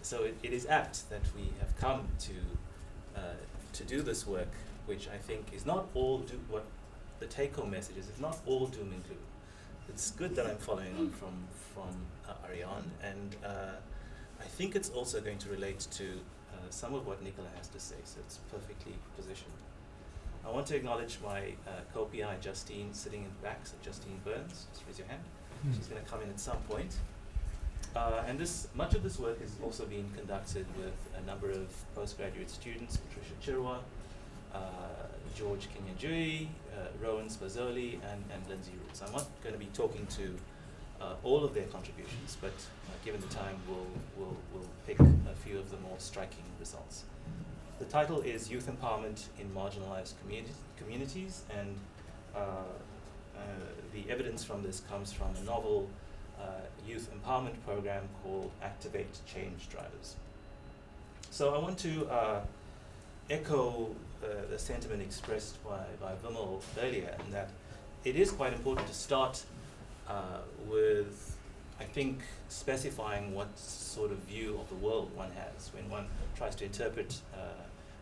so it is apt that we have come to do this work, which I think is not all what the take-home message is. It's not all doom and gloom. It's good that I'm following on from Ariane, and I think it's also going to relate to some of what Nicola has to say, so it's perfectly positioned. I want to acknowledge my co-PI, Justine, sitting in the back, so Justine Burns, just raise your hand. She's going to come in at some point. And much of this work is also being conducted with a number of postgraduate students, Patricia Chirwa, George Kinyanjui, Rowan Spazzoli, and Lindsay Roots. I'm not going to be talking to all of their contributions, but given the time, we'll pick a few of the more striking results. The title is Youth Empowerment in Marginalized Communities, and the evidence from this comes from a novel youth empowerment program called Activate Change Drivers. So I want to echo the sentiment expressed by Vimal earlier, in that it is quite important to start with, I think, specifying what sort of view of the world one has when one tries to interpret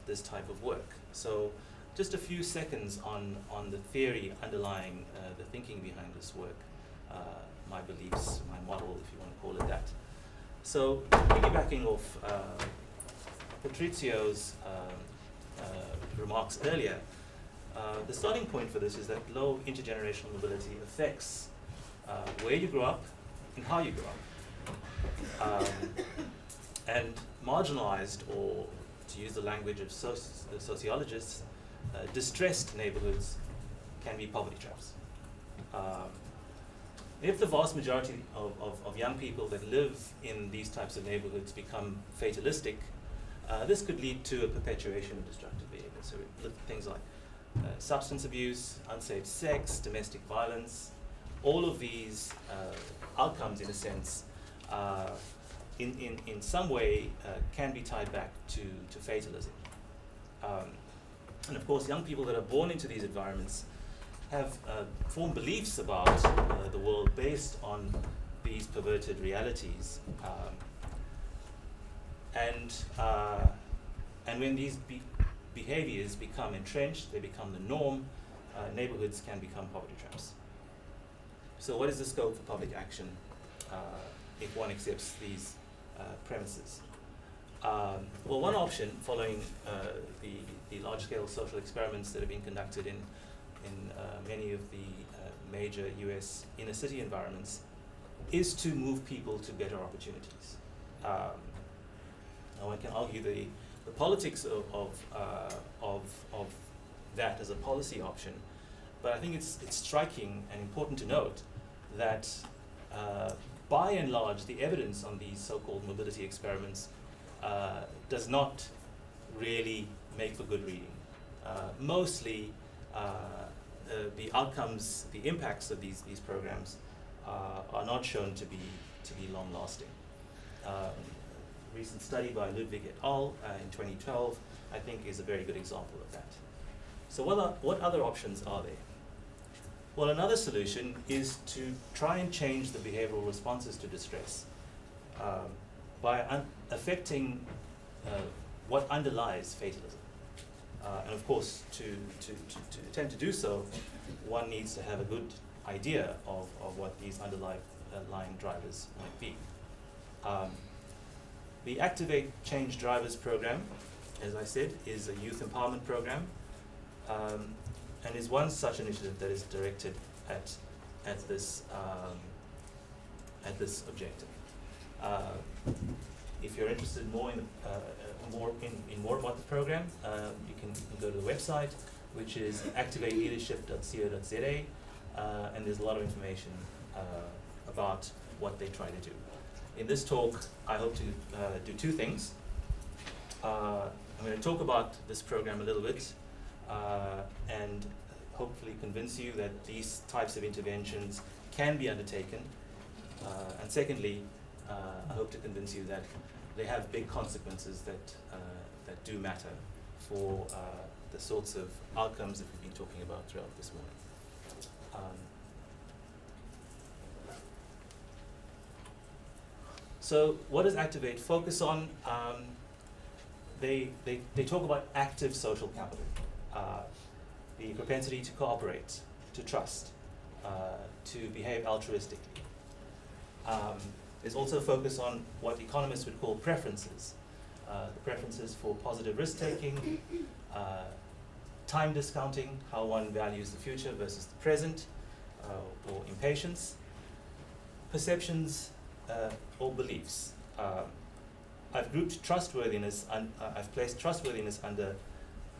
this type of work. So just a few seconds on the theory underlying the thinking behind this work, my beliefs, my model, if you want to call it that. So piggybacking off Patrizio's remarks earlier, the starting point for this is that low intergenerational mobility affects where you grow up and how you grow up. And marginalized, or to use the language of sociologists, distressed neighborhoods can be poverty traps. If the vast majority of young people that live in these types of neighborhoods become fatalistic, this could lead to a perpetuation of destructive behavior. So we look at things like substance abuse, unsafe sex, domestic violence. All of these outcomes, in a sense, in some way can be tied back to fatalism. And of course, young people that are born into these environments have formed beliefs about the world based on these perverted realities. And when these behaviors become entrenched, they become the norm, neighborhoods can become poverty traps. So what is the scope for public action if one accepts these premises? Well, one option, following the large-scale social experiments that have been conducted in many of the major US inner-city environments, is to move people to better opportunities. Now one can argue the politics of that as a policy option, but I think it's striking and important to note that by and large, the evidence on these so-called mobility experiments does not really make for good reading. Mostly, the outcomes, the impacts of these programs are not shown to be long-lasting. Recent study by Ludwig et al. In 2012, I think, is a very good example of that. So what other options are there? Well, another solution is to try and change the behavioral responses to distress by affecting what underlies fatalism. And of course, to attempt to do so, one needs to have a good idea of what these underlying drivers might be. The Activate Change Drivers program, as I said, is a youth empowerment program, and is one such initiative that is directed at this objective. If you're interested more in more about the program, you can go to the website, which is activateleadership.co.za, and there's a lot of information about what they try to do. In this talk, I hope to do two things. I'm going to talk about this program a little bit, and hopefully convince you that these types of interventions can be undertaken. And secondly, I hope to convince you that they have big consequences that do matter for the sorts of outcomes that we've been talking about throughout this morning. So what does Activate focus on? They talk about active social capital, the propensity to cooperate, to trust, to behave altruistically. There's also a focus on what economists would call preferences, the preferences for positive risk-taking, time discounting, how one values the future versus the present, or impatience, perceptions or beliefs. I've grouped trustworthiness, and I've placed trustworthiness under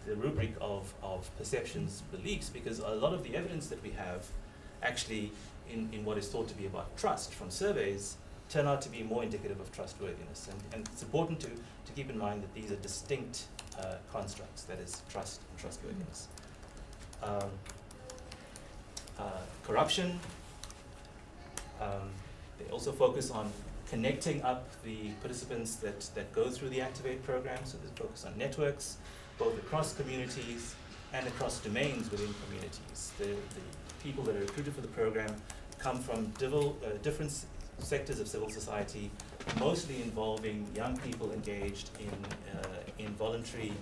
the rubric of perceptions, beliefs, because a lot of the evidence that we have actually in what is thought to be about trust from surveys turn out to be more indicative of trustworthiness. And it's important to keep in mind that these are distinct constructs, that is trust and trustworthiness. Corruption, they also focus on connecting up the participants that go through the Activate program, so there's a focus on networks, both across communities and across domains within communities. The people that are recruited for the program come from different sectors of civil society, mostly involving young people engaged in voluntary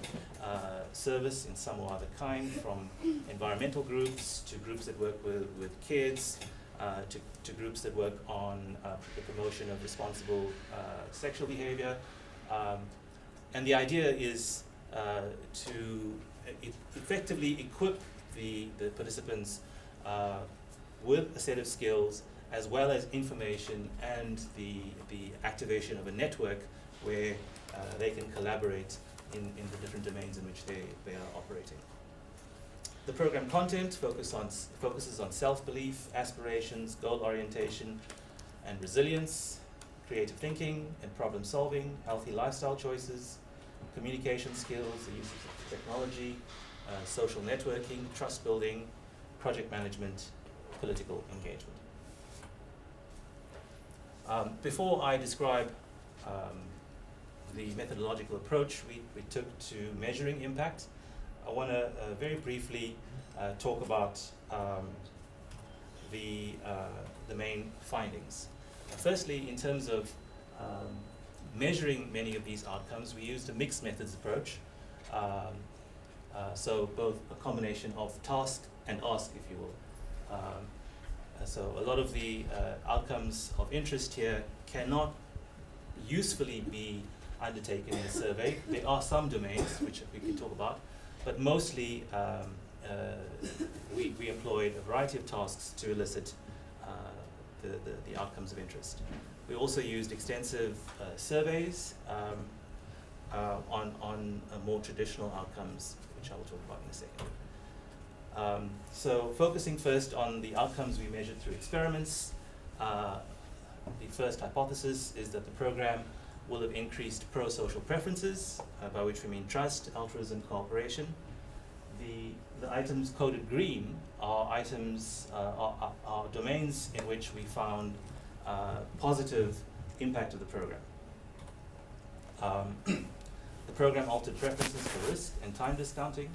service in some or other kind, from environmental groups to groups that work with kids, to groups that work on the promotion of responsible sexual behavior. And the idea is to effectively equip the participants with a set of skills, as well as information and the activation of a network where they can collaborate in the different domains in which they are operating. The program content focuses on self-belief, aspirations, goal orientation, and resilience, creative thinking and problem solving, healthy lifestyle choices, communication skills, the use of technology, social networking, trust building, project management, political engagement. Before I describe the methodological approach we took to measuring impact, I want to very briefly talk about the main findings. Firstly, in terms of measuring many of these outcomes, we used a mixed methods approach. So both a combination of task and ask, if you will. So a lot of the outcomes of interest here cannot usefully be undertaken in a survey. There are some domains which we can talk about, but mostly we employed a variety of tasks to elicit the outcomes of interest. We also used extensive surveys on more traditional outcomes, which I will talk about in a second. So focusing first on the outcomes we measured through experiments, the first hypothesis is that the program will have increased pro-social preferences, by which we mean trust, altruism, cooperation. The items coded green are items, are domains in which we found positive impact of the program. The program altered preferences for risk and time discounting.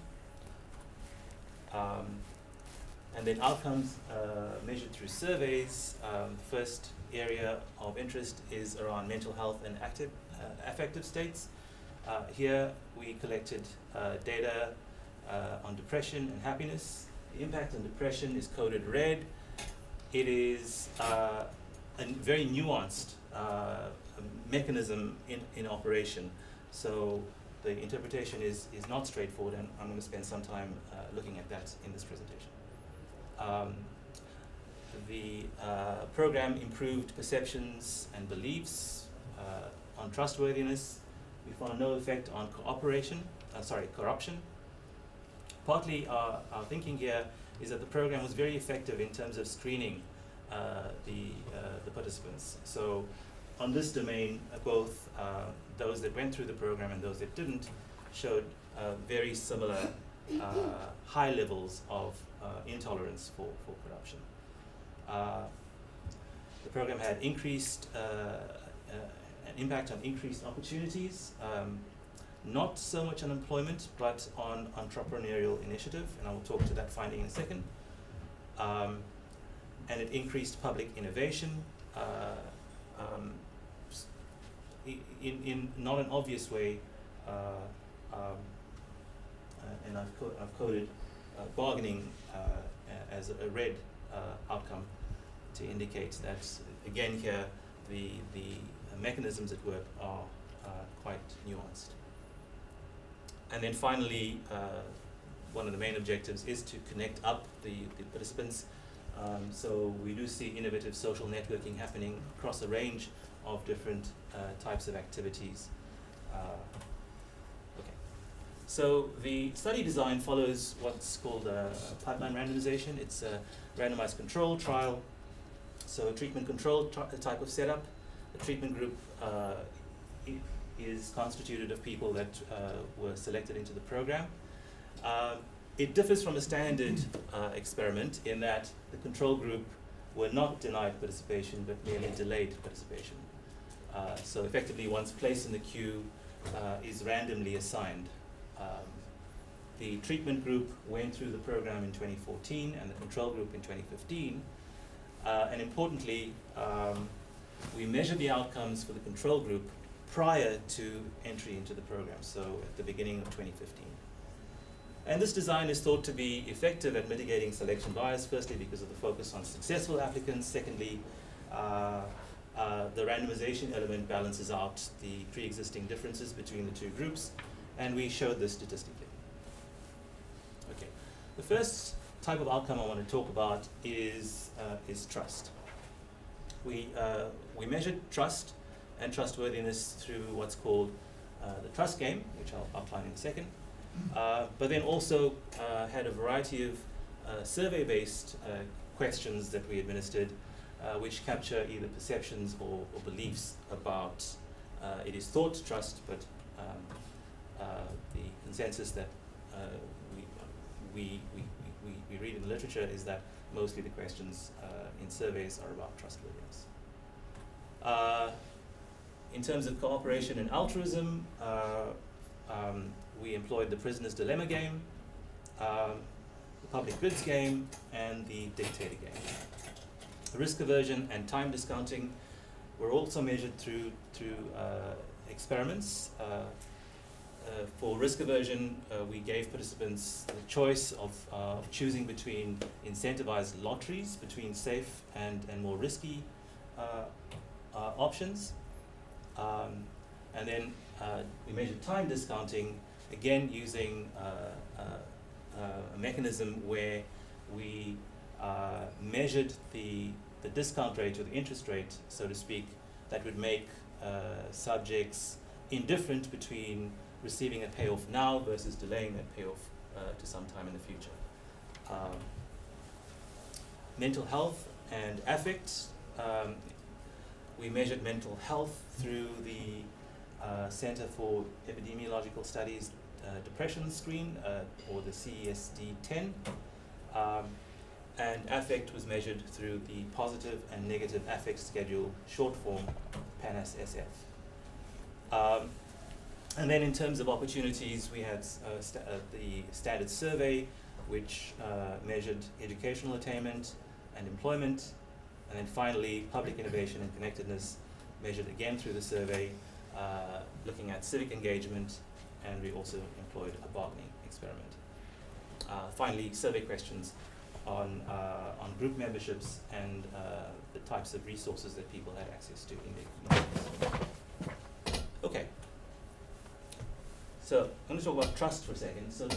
And then outcomes measured through surveys. The first area of interest is around mental health and affective states. Here we collected data on depression and happiness. The impact on depression is coded red. It is a very nuanced mechanism in operation. So the interpretation is not straightforward, and I'm going to spend some time looking at that in this presentation. The program improved perceptions and beliefs on trustworthiness. We found no effect on corruption. Partly our thinking here is that the program was very effective in terms of screening the participants. So on this domain, both those that went through the program and those that didn't showed very similar high levels of intolerance for corruption. The program had increased an impact on increased opportunities, not so much on employment, but on entrepreneurial initiative, and I will talk to that finding in a second. And it increased public innovation, in not an obvious way, and I've coded bargaining as a red outcome to indicate that, again here, the mechanisms at work are quite nuanced. And then finally, one of the main objectives is to connect up the participants. So we do see innovative social networking happening across a range of different types of activities. Okay. So the study design follows what's called a pipeline randomization. It's a randomized control trial. So a treatment control type of setup. The treatment group is constituted of people that were selected into the program. It differs from a standard experiment in that the control group were not denied participation but merely delayed participation. So effectively, once placed in the queue, is randomly assigned. The treatment group went through the program in 2014 and the control group in 2015. And importantly, we measured the outcomes for the control group prior to entry into the program, so at the beginning of 2015. And this design is thought to be effective at mitigating selection bias, firstly because of the focus on successful applicants, secondly, the randomization element balances out the pre-existing differences between the two groups, and we showed this statistically. Okay, the first type of outcome I want to talk about is trust. We measured trust and trustworthiness through what's called the trust game, which I'll outline in a second. But then also had a variety of survey-based questions that we administered, which capture either perceptions or beliefs about, it is thought to trust, but the consensus that we read in the literature is that mostly the questions in surveys are about trustworthiness. In terms of cooperation and altruism, we employed the prisoner's dilemma game, the public goods game, and the dictator game. Risk aversion and time discounting were also measured through experiments. For risk aversion, we gave participants the choice of choosing between incentivized lotteries, between safe and more risky options. And then we measured time discounting, again using a mechanism where we measured the discount rate or the interest rate, so to speak, that would make subjects indifferent between receiving a payoff now versus delaying that payoff to some time in the future. Mental health and affect. We measured mental health through the Center for Epidemiological Studies depression screen, or the CESD-10. And affect was measured through the positive and negative affect schedule, short form PANAS-SF. And then in terms of opportunities, we had the standard survey, which measured educational attainment and employment. And then finally, public innovation and connectedness, measured again through the survey, looking at civic engagement, and we also employed a bargaining experiment. Finally, survey questions on group memberships and the types of resources that people had access to in their communities. Okay. So I'm going to talk about trust for a second. So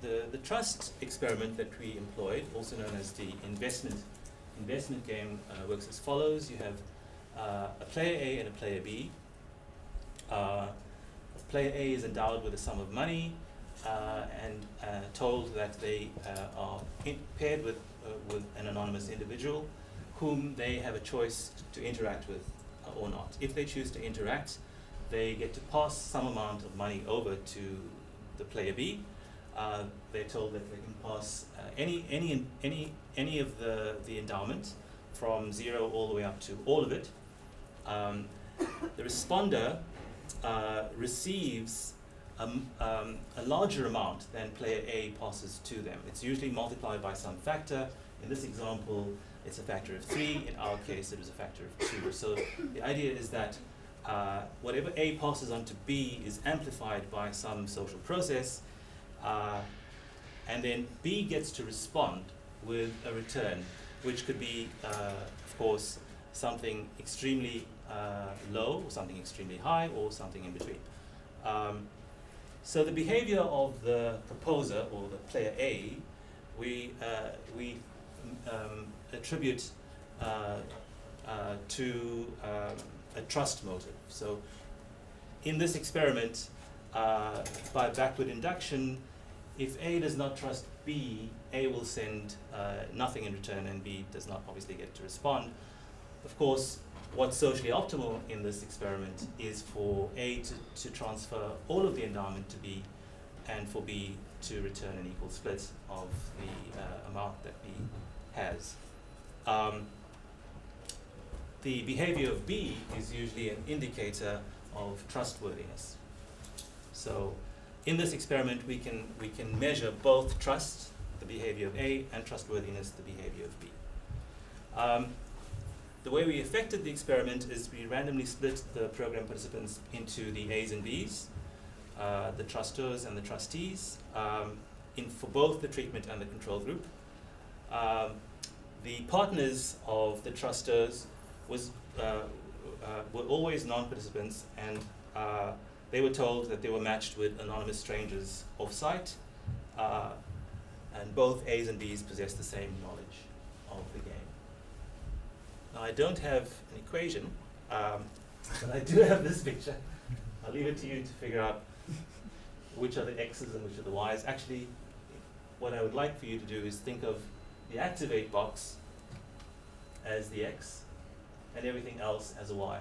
the trust experiment that we employed, also known as the investment game, works as follows. You have a player A and a player B. Player A is endowed with a sum of money and told that they are paired with an anonymous individual whom they have a choice to interact with or not. If they choose to interact, they get to pass some amount of money over to the player B. They're told that they can pass any of the endowment from 0 all the way up to all of it. The responder receives a larger amount than player A passes to them. It's usually multiplied by some factor. In this example, it's a factor of 3. In our case, it is a factor of 2. So the idea is that whatever A passes on to B is amplified by some social process, and then B gets to respond with a return, which could be, of course, something extremely low, or something extremely high, or something in between. So the behavior of the proposer, or the player A, we attribute to a trust motive. So in this experiment, by backward induction, if A does not trust B, A will send nothing in return, and B does not obviously get to respond. Of course, what's socially optimal in this experiment is for A to transfer all of the endowment to B, and for B to return an equal split of the amount that B has. The behavior of B is usually an indicator of trustworthiness. So in this experiment, we can measure both trust, the behavior of A, and trustworthiness, the behavior of B. The way we effected the experiment is we randomly split the program participants into the A's and B's, the trusters and the trustees, for both the treatment and the control group. The partners of the trusters were always non-participants, and they were told that they were matched with anonymous strangers off-site, and both A's and B's possess the same knowledge of the game. Now, I don't have an equation, but I do have this picture. I'll leave it to you to figure out which are the X's and which are the Y's. Actually, what I would like for you to do is think of the activate box as the X and everything else as a Y.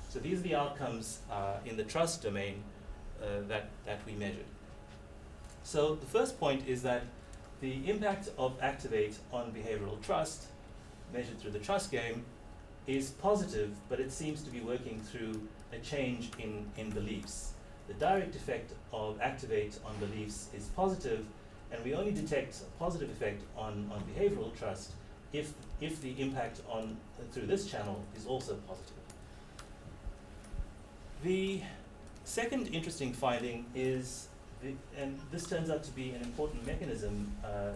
So these are the outcomes in the trust domain that we measured. So the first point is that the impact of activate on behavioral trust, measured through the trust game, is positive, but it seems to be working through a change in beliefs. The direct effect of activate on beliefs is positive, and we only detect a positive effect on behavioral trust if the impact through this channel is also positive. The second interesting finding is, and this turns out to be an important mechanism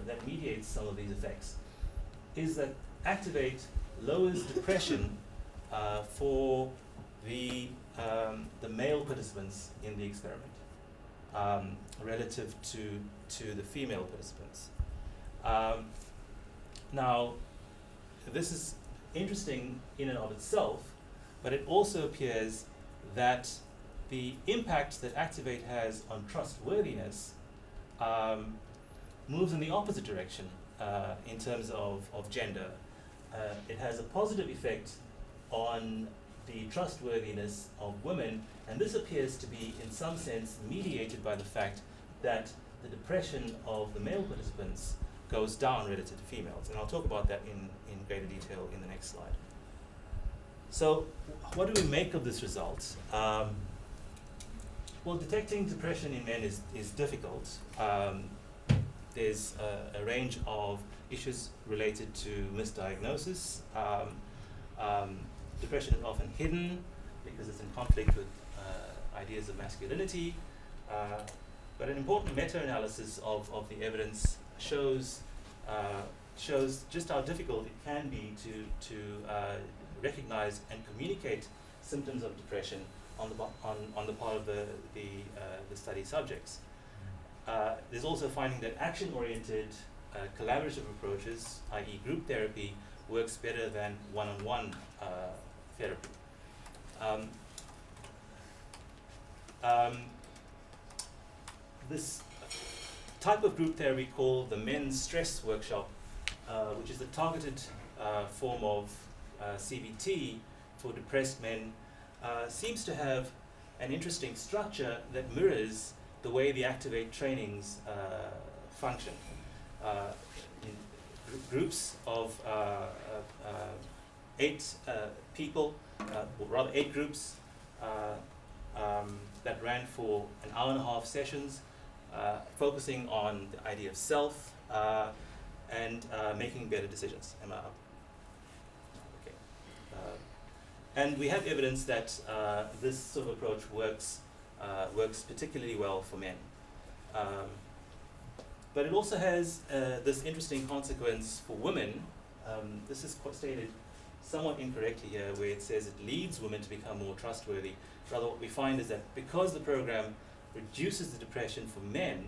that mediates some of these effects, is that activate lowers depression for the male participants in the experiment relative to the female participants. Now, this is interesting in and of itself, but it also appears that the impact that activate has on trustworthiness moves in the opposite direction in terms of gender. It has a positive effect on the trustworthiness of women, and this appears to be in some sense mediated by the fact that the depression of the male participants goes down relative to females, and I'll talk about that in greater detail in the next slide. So what do we make of this result? Well, detecting depression in men is difficult. There's a range of issues related to misdiagnosis. Depression is often hidden because it's in conflict with ideas of masculinity. But an important meta-analysis of the evidence shows just how difficult it can be to recognize and communicate symptoms of depression on the part of the study subjects. There's also finding that action-oriented collaborative approaches, i.e. group therapy, works better than one-on-one therapy. This type of group therapy called the Men's Stress Workshop, which is a targeted form of CBT for depressed men, seems to have an interesting structure that mirrors the way the Activate trainings function. Groups of 8 people, or rather 8 groups that ran for an hour-and-a-half sessions, focusing on the idea of self and making better decisions. Am I up? Okay. And we have evidence that this sort of approach works particularly well for men. But it also has this interesting consequence for women. This is stated somewhat incorrectly here, where it says it leads women to become more trustworthy. Rather, what we find is that because the program reduces the depression for men,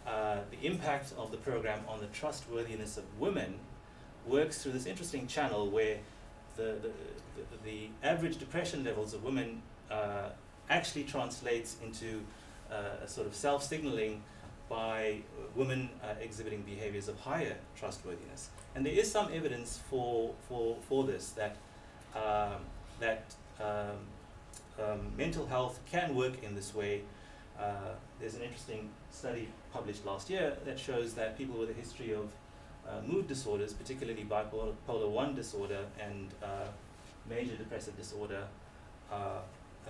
the impact of the program on the trustworthiness of women works through this interesting channel where the average depression levels of women actually translates into a sort of self-signaling by women exhibiting behaviors of higher trustworthiness. And there is some evidence for this, that mental health can work in this way. There's an interesting study published last year that shows that people with a history of mood disorders, particularly bipolar 1 disorder and major depressive disorder,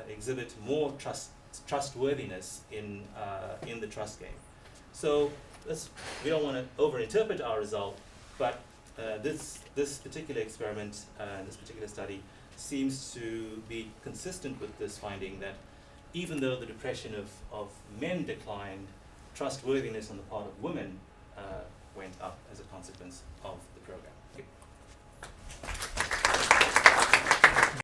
exhibit more trustworthiness in the trust game. So we don't want to overinterpret our result, but this particular experiment and this particular study seems to be consistent with this finding, that even though the depression of men declined, trustworthiness on the part of women went up as a consequence of the program.